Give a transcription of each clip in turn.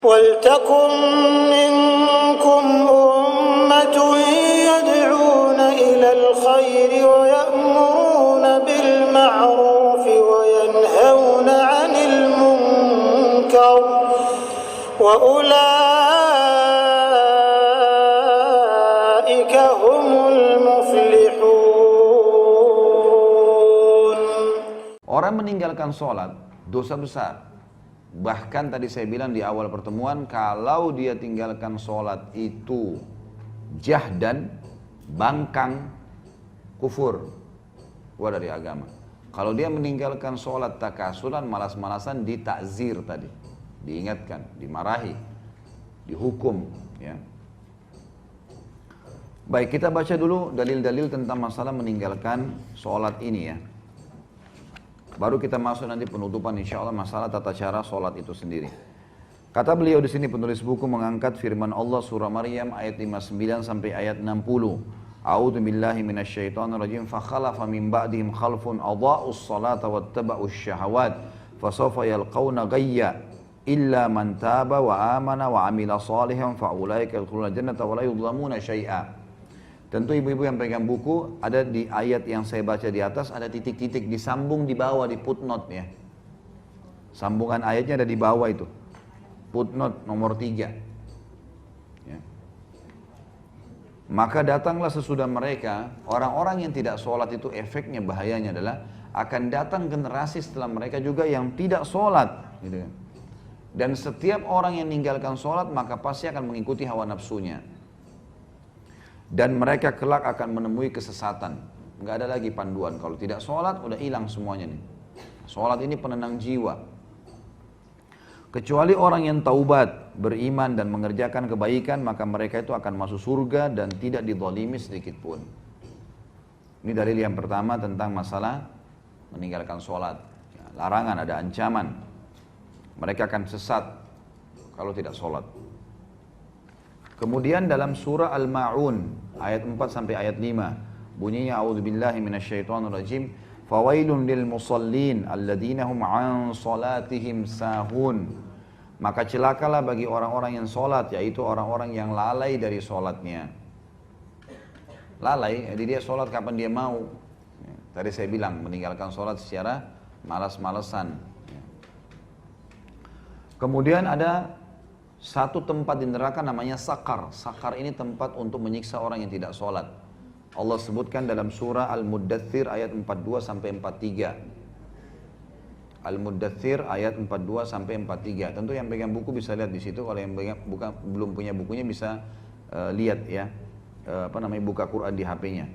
وَلْتَكُنْ مِنْكُمْ أُمَّةٌ يَدْعُونَ إِلَى الْخَيْرِ وَيَأْمُرُونَ بِالْمَعْرُوفِ وَيَنْهَوْنَ عَنِ الْمُنْكَرِ وَأُولَئِكَ هُمُ الْمُفْلِحُونَ. Orang meninggalkan sholat, dosa besar. Bahkan tadi saya bilang di awal pertemuan, kalau dia tinggalkan sholat itu jahdan, bangkang, kufur, keluar dari agama. Kalau dia meninggalkan sholat takasulan, malas-malasan, ditakzir tadi, diingatkan, dimarahi, dihukum. Ya. Baik, kita baca dulu dalil-dalil tentang masalah meninggalkan sholat ini ya. Baru kita masuk nanti penutupan insya Allah masalah tata cara sholat itu sendiri. Kata beliau di sini penulis buku mengangkat firman Allah surah Maryam ayat 59 sampai ayat 60. A'udzu billahi minasyaitonir rajim. Fa khalafa min ba'dihim khalfun adha'us salata wattaba'us syahawat fasawfa yalqawna ghayya illa man taba wa amana wa amila salihan fa ulaika yadkhuluna jannata wa la yudlamuna syai'a. Tentu ibu-ibu yang pegang buku, ada di ayat yang saya baca di atas, ada titik-titik disambung di bawah di footnote ya. Sambungan ayatnya ada di bawah itu. Footnote nomor 3. Ya. Maka datanglah sesudah mereka, orang-orang yang tidak sholat itu efeknya bahayanya adalah akan datang generasi setelah mereka juga yang tidak sholat. Gitu kan. Dan setiap orang yang meninggalkan sholat maka pasti akan mengikuti hawa nafsunya. Dan mereka kelak akan menemui kesesatan. Nggak ada lagi panduan. Kalau tidak sholat, udah hilang semuanya nih. Sholat ini penenang jiwa. Kecuali orang yang taubat, beriman dan mengerjakan kebaikan, maka mereka itu akan masuk surga dan tidak dizalimi sedikit pun. Ini dalil yang pertama tentang masalah meninggalkan sholat. Larangan, ada ancaman. Mereka akan sesat kalau tidak sholat. Kemudian dalam surah Al-Ma'un ayat 4 sampai ayat 5 bunyinya a'udzubillahi minasyaitonirrajim fawailun lil musallin alladzina hum an salatihim sahun. Maka celakalah bagi orang-orang yang salat, yaitu orang-orang yang lalai dari salatnya. Lalai, jadi dia salat kapan dia mau. Tadi saya bilang meninggalkan salat secara malas-malesan. Kemudian ada satu tempat di neraka namanya sakar. Sakar ini tempat untuk menyiksa orang yang tidak sholat. Allah sebutkan dalam surah Al-Muddathir ayat 42 sampai 43. Al-Muddathir ayat 42 sampai 43. Tentu yang pegang buku bisa lihat di situ. Kalau yang belum punya bukunya bisa lihat ya. Buka Quran di HP-nya.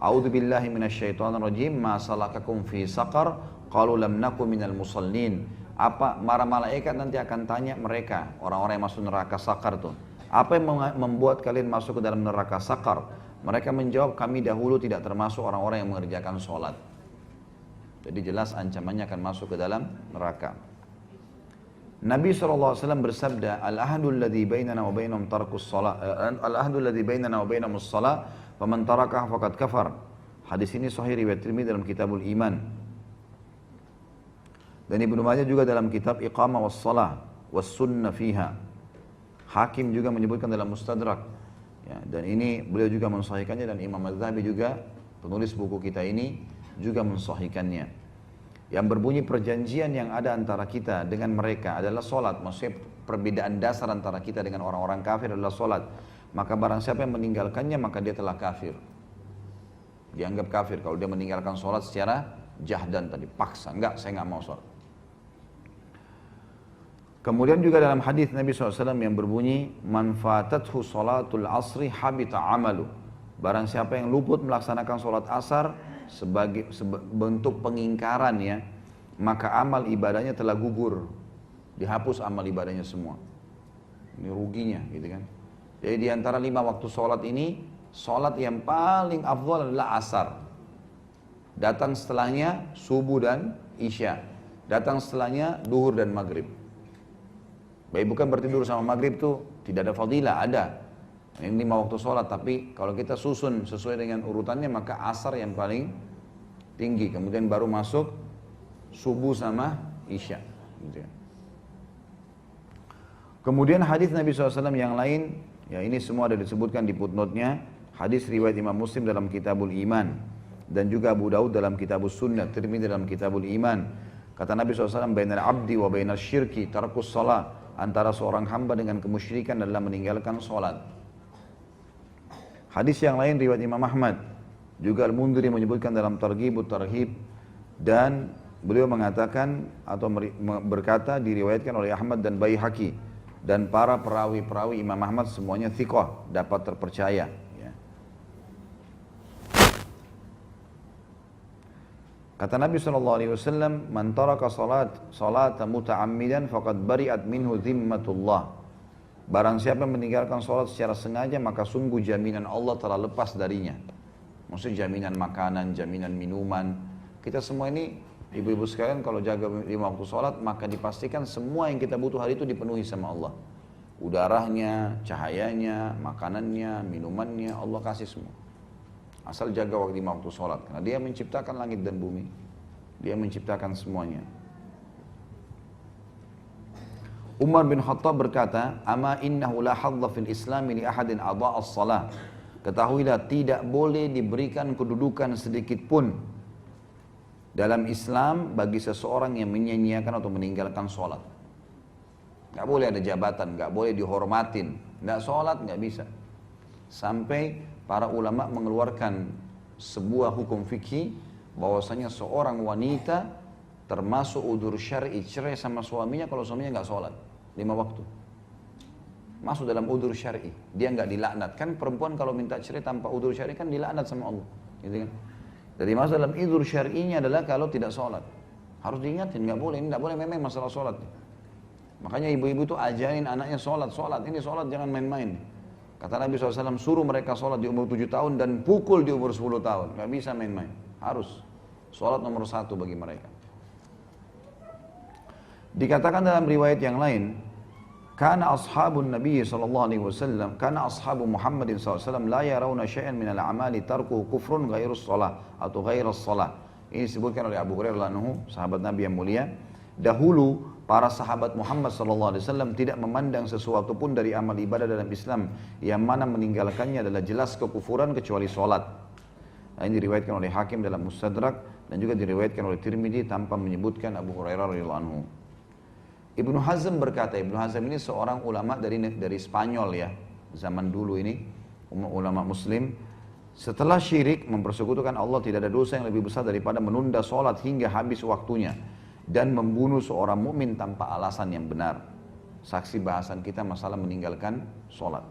A'udzu billahi minasyaitonir rajim. Ma salakakum fi saqar? Qalu lam naku minal musallin. Apa para malaikat nanti akan tanya mereka, orang-orang yang masuk neraka sakar tuh, apa yang membuat kalian masuk ke dalam neraka sakar? Mereka menjawab, kami dahulu tidak termasuk orang-orang yang mengerjakan sholat. Jadi jelas ancamannya akan masuk ke dalam neraka. Nabi SAW bersabda, al-ahdul ladzi bainana wa bainahum tarkus shalah, al-ahdul ladzi bainana wa bainahumus shalah, faman tarakaha faqad kafar. Hadis ini sahih riwayat Tirmidzi dalam Kitabul Iman. Dan Ibnu Majah juga dalam kitab Iqamah was Salah was Sunnah fiha. Hakim juga menyebutkan dalam Mustadrak. Ya, dan ini beliau juga mensahihkannya dan Imam Az-Zahabi juga penulis buku kita ini juga mensahihkannya. Yang berbunyi perjanjian yang ada antara kita dengan mereka adalah solat. Maksudnya perbedaan dasar antara kita dengan orang-orang kafir adalah solat. Maka barang siapa yang meninggalkannya maka dia telah kafir. Dianggap kafir kalau dia meninggalkan solat secara jahdan tadi, paksa. Enggak, saya enggak mau solat. Kemudian juga dalam hadis Nabi SAW yang berbunyi, man fatathu salatul asri habita amalu. Barang siapa yang luput melaksanakan sholat asar sebagai bentuk pengingkaran ya, maka amal ibadahnya telah gugur, dihapus amal ibadahnya semua. Ini ruginya gitu kan. Jadi di antara 5 waktu sholat ini, sholat yang paling afdal adalah asar. Datang setelahnya subuh dan isya. Datang setelahnya duhur dan maghrib. Baik, bukan berarti duhur sama maghrib tuh tidak ada fadilah, ada. Ini 5 waktu sholat, tapi kalau kita susun sesuai dengan urutannya maka asar yang paling tinggi. Kemudian baru masuk subuh sama isya. Gitu ya. Kemudian hadis Nabi SAW yang lain, ya ini semua ada disebutkan di footnote-nya. Hadis riwayat Imam Muslim dalam Kitabul Iman dan juga Abu Daud dalam Kitabus Sunnah, Tirmidzi dalam Kitabul Iman. Kata Nabi SAW, bainal abdi wa bainal syirki tarkus salat. Antara seorang hamba dengan kemusyrikan adalah meninggalkan salat. Hadis yang lain riwayat Imam Ahmad, juga Al-Mundhiri menyebutkan dalam Targhibut Tarhib, dan beliau mengatakan atau berkata diriwayatkan oleh Ahmad dan Baihaqi, dan para perawi-perawi Imam Ahmad semuanya thiqah, dapat terpercaya. Kata Nabi SAW, man taraka salata muta'ammidan faqad bari'at minhu zimmatullah. Barang siapa yang meninggalkan salat secara sengaja, maka sungguh jaminan Allah telah lepas darinya. Maksudnya jaminan makanan, jaminan minuman. Kita semua ini, ibu-ibu sekalian, kalau jaga 5 waktu salat, maka dipastikan semua yang kita butuh hari itu dipenuhi sama Allah. Udaranya, cahayanya, makanannya, minumannya, Allah kasih semua. Asal jaga waktu 5 waktu sholat. Karena dia menciptakan langit dan bumi. Dia menciptakan semuanya. Umar bin Khattab berkata, Ama innahu la hadza fil islami li ahadin adha'a as-salah. Ketahuilah tidak boleh diberikan kedudukan sedikit pun dalam Islam bagi seseorang yang menyia-nyiakan atau meninggalkan sholat. Gak boleh ada jabatan, gak boleh dihormatin. Gak sholat, gak bisa. Sampai para ulama mengeluarkan sebuah hukum fikih bahwasanya seorang wanita termasuk udzur syar'i cerai sama suaminya kalau suaminya nggak sholat 5 waktu. Masuk dalam udzur syar'i, dia nggak dilaknat. Kan perempuan kalau minta cerai tanpa udzur syar'i kan dilaknat sama Allah, gitu kan? Jadi masuk dalam udzur syar'inya adalah kalau tidak sholat. Harus diingatin, nggak boleh, ini nggak boleh main-main masalah sholat. Makanya ibu-ibu tuh ajarin anaknya sholat, ini sholat jangan main-main. Kata Nabi SAW, suruh mereka sholat di umur 7 tahun dan pukul di umur 10 tahun. Gak bisa main-main. Harus. Sholat nomor 1 bagi mereka. Dikatakan dalam riwayat yang lain, Kana ashabun Nabi SAW, Kana ashabu Muhammadin SAW, La yarawna syai'an minal amali tarkuhu kufrun ghairus salah, atau ghairus salah. Ini disebutkan oleh Abu Hurairah anhu, sahabat Nabi yang mulia. Dahulu para sahabat Muhammad SAW tidak memandang sesuatu pun dari amal ibadah dalam Islam yang mana meninggalkannya adalah jelas kekufuran kecuali sholat. Nah, ini diriwayatkan oleh Hakim dalam Mustadrak dan juga diriwayatkan oleh Tirmidzi tanpa menyebutkan Abu Hurairah radhiyallahu anhu. Ibnu Hazm berkata, Ibnu Hazm ini seorang ulama dari Spanyol ya, zaman dulu ini, ulama Muslim. Setelah syirik mempersekutukan Allah, tidak ada dosa yang lebih besar daripada menunda sholat hingga habis waktunya dan membunuh seorang mukmin tanpa alasan yang benar. Saksi bahasan kita masalah meninggalkan sholat.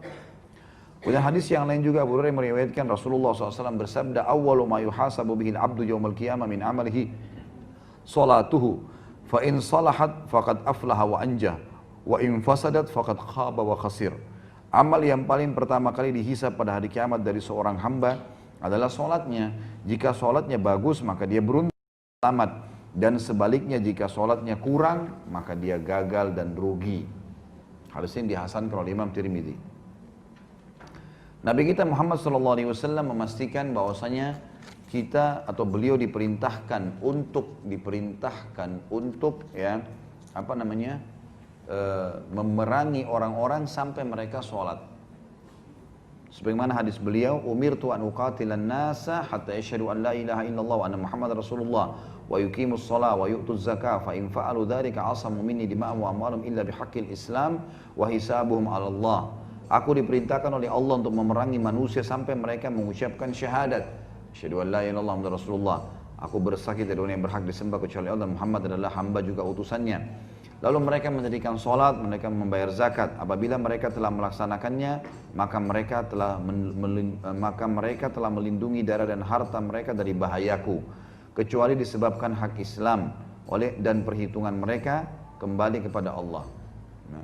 Kemudian hadis yang lain juga Abu Hurairah meriwayatkan Rasulullah SAW bersabda, Awwalu ma yuhasabu bihil abdu yawmal qiyamah min amalihi sholatuhu, fa in salahat faqad aflaha wa anjah, wa in fasadat faqad khaba wa khasir. Amal yang paling pertama kali dihisab pada hari kiamat dari seorang hamba adalah sholatnya. Jika sholatnya bagus maka dia beruntung selamat. Dan sebaliknya jika sholatnya kurang, maka dia gagal dan rugi. Hadis ini dihasankan oleh Imam Tirmidzi. Nabi kita Muhammad SAW memastikan bahwasanya kita atau beliau diperintahkan untuk ya memerangi orang-orang sampai mereka sholat. Sebagaimana hadis beliau, umirtu an uqatilan nasa hatta yashhadu an la ilaha illallah wa anna Muhammad Rasulullah wa yuqimus shalah wa yu'tuz zakah fa in fa'alu dzalika asamu minni dima'ahum wa amwalahum illa bihaqqil Islam wa hisabuhum 'ala Allah. Aku diperintahkan oleh Allah untuk memerangi manusia sampai mereka mengucapkan syahadat, asyhadu an la ilaha illallah Muhammad Rasulullah. Aku bersaksi tidak ada yang berhak disembah kecuali Allah dan Muhammad adalah hamba juga utusannya. Lalu mereka mendirikan sholat, mereka membayar zakat. Apabila mereka telah melaksanakannya, maka mereka telah melindungi darah dan harta mereka dari bahayaku, kecuali disebabkan hak Islam dan perhitungan mereka kembali kepada Allah. Nah,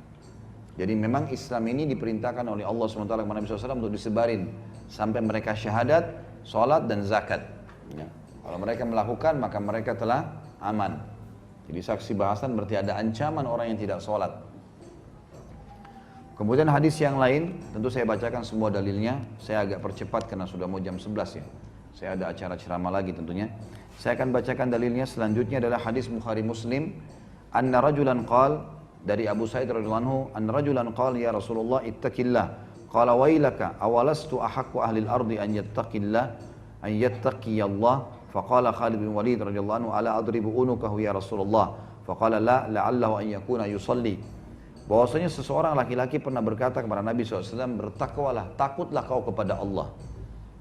jadi memang Islam ini diperintahkan oleh Allah SWT kepada Nabi SAW untuk disebarin sampai mereka syahadat, sholat dan zakat. Ya. Kalau mereka melakukan, maka mereka telah aman. Jadi saksi bahasan berarti ada ancaman orang yang tidak sholat. Kemudian hadis yang lain, tentu saya bacakan semua dalilnya. Saya agak percepat karena sudah mau jam 11 ya. Saya ada acara ceramah lagi tentunya. Saya akan bacakan dalilnya. Selanjutnya adalah hadis Bukhari Muslim. Anna rajulan qal, dari Abu Sa'id radhiyallahu anhu, an rajulan qala ya Rasulullah ittaqillah. Qala wailaka awalastu ahaqqu ahli al-ardi an yattaqiyallah. Faqala Khalid bin Walid radhiyallahu anhu ala adribu unukahu ya Rasulullah. Faqala la la'allahu an yakuna yusalli. Bahwasanya seseorang laki-laki pernah berkata kepada Nabi SAW, bertakwalah, takutlah kau kepada Allah.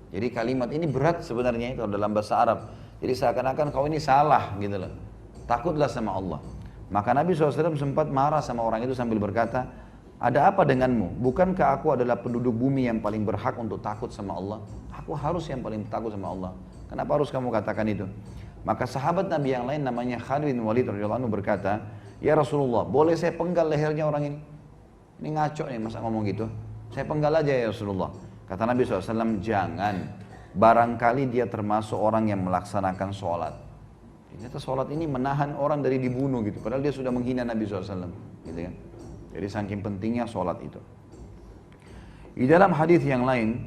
Jadi kalimat ini berat sebenarnya itu dalam bahasa Arab. Jadi seakan-akan kau ini salah gitu loh. Takutlah sama Allah. Maka Nabi SAW sempat marah sama orang itu sambil berkata, ada apa denganmu? Bukankah aku adalah penduduk bumi yang paling berhak untuk takut sama Allah? Aku harus yang paling takut sama Allah. Kenapa harus kamu katakan itu? Maka sahabat Nabi yang lain namanya Khalid bin Walid radhiyallahu anhu berkata, ya Rasulullah, boleh saya penggal lehernya orang ini? Ini ngaco nih masa ngomong gitu. Saya penggal aja ya Rasulullah. Kata Nabi SAW, jangan. Barangkali dia termasuk orang yang melaksanakan sholat. Ternyata sholat ini menahan orang dari dibunuh gitu. Padahal dia sudah menghina Nabi SAW. Gitu kan? Jadi saking pentingnya sholat itu. Di dalam hadis yang lain,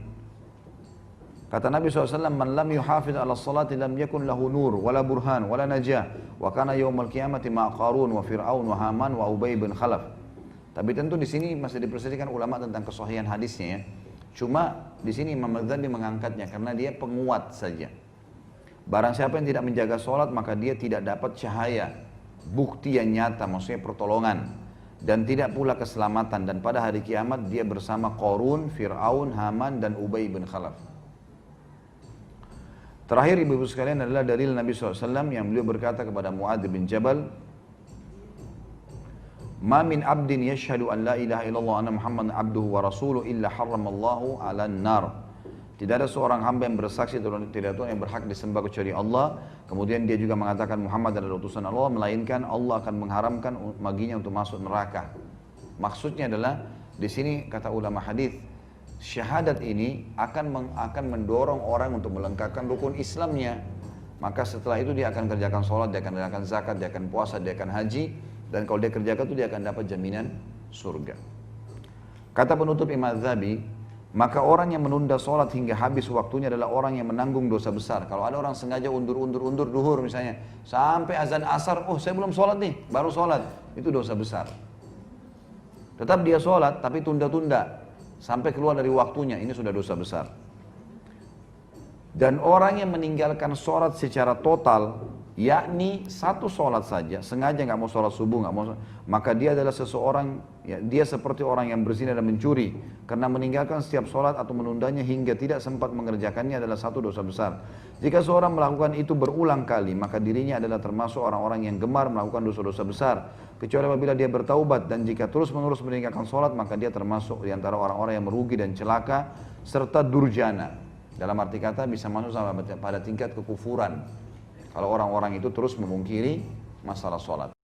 kata Nabi SAW, man lam yuhafidh ala salati lam yakun lahu nur, wala burhan, wala najah. Wa kana yawmal qiyamati ma Qarun wa Fir'aun wa Haman wa Ubay bin Khalaf. Tapi tentu di sini masih diperselisihkan ulama tentang kesahihan hadisnya ya. Cuma di sini Imam Ghazali mengangkatnya karena dia penguat saja. Barang siapa yang tidak menjaga sholat maka dia tidak dapat cahaya, bukti yang nyata, maksudnya pertolongan, dan tidak pula keselamatan. Dan pada hari kiamat dia bersama Qarun, Fir'aun, Haman, dan Ubay bin Khalaf. Terakhir ibu-ibu sekalian adalah dalil Nabi SAW yang beliau berkata kepada Mu'adz bin Jabal, ma min abdin yashhadu an la ilaha illallah anna Muhammadan abduhu wa rasuluhu illa harramallahu ala nar. Tidak ada seorang hamba yang bersaksi tidak Tuhan yang berhak disembah kecuali Allah. Kemudian dia juga mengatakan Muhammad adalah utusan Allah, melainkan Allah akan mengharamkan baginya untuk masuk neraka. Maksudnya adalah di sini kata ulama hadis, syahadat ini akan mendorong orang untuk melengkapkan rukun Islamnya. Maka setelah itu dia akan kerjakan sholat, dia akan kerjakan zakat, dia akan puasa, dia akan haji. Dan kalau dia kerjakan itu dia akan dapat jaminan surga. Kata penutup Imam Dzahabi, maka orang yang menunda sholat hingga habis waktunya adalah orang yang menanggung dosa besar. Kalau ada orang sengaja undur duhur misalnya, sampai azan asar, oh saya belum sholat nih, baru sholat, itu dosa besar. Tetap dia sholat, tapi tunda-tunda, sampai keluar dari waktunya, ini sudah dosa besar. Dan orang yang meninggalkan sholat secara total, yakni satu sholat saja, sengaja nggak mau sholat subuh, nggak mau, maka dia adalah seseorang, ya, dia seperti orang yang berzina dan mencuri, karena meninggalkan setiap sholat atau menundanya hingga tidak sempat mengerjakannya adalah satu dosa besar. Jika seorang melakukan itu berulang kali, maka dirinya adalah termasuk orang-orang yang gemar melakukan dosa-dosa besar, kecuali apabila dia bertaubat. Dan jika terus-menerus meninggalkan sholat, maka dia termasuk di antara orang-orang yang merugi dan celaka serta durjana. Dalam arti kata bisa masuk pada tingkat kekufuran. Kalau orang-orang itu terus memungkiri masalah sholat.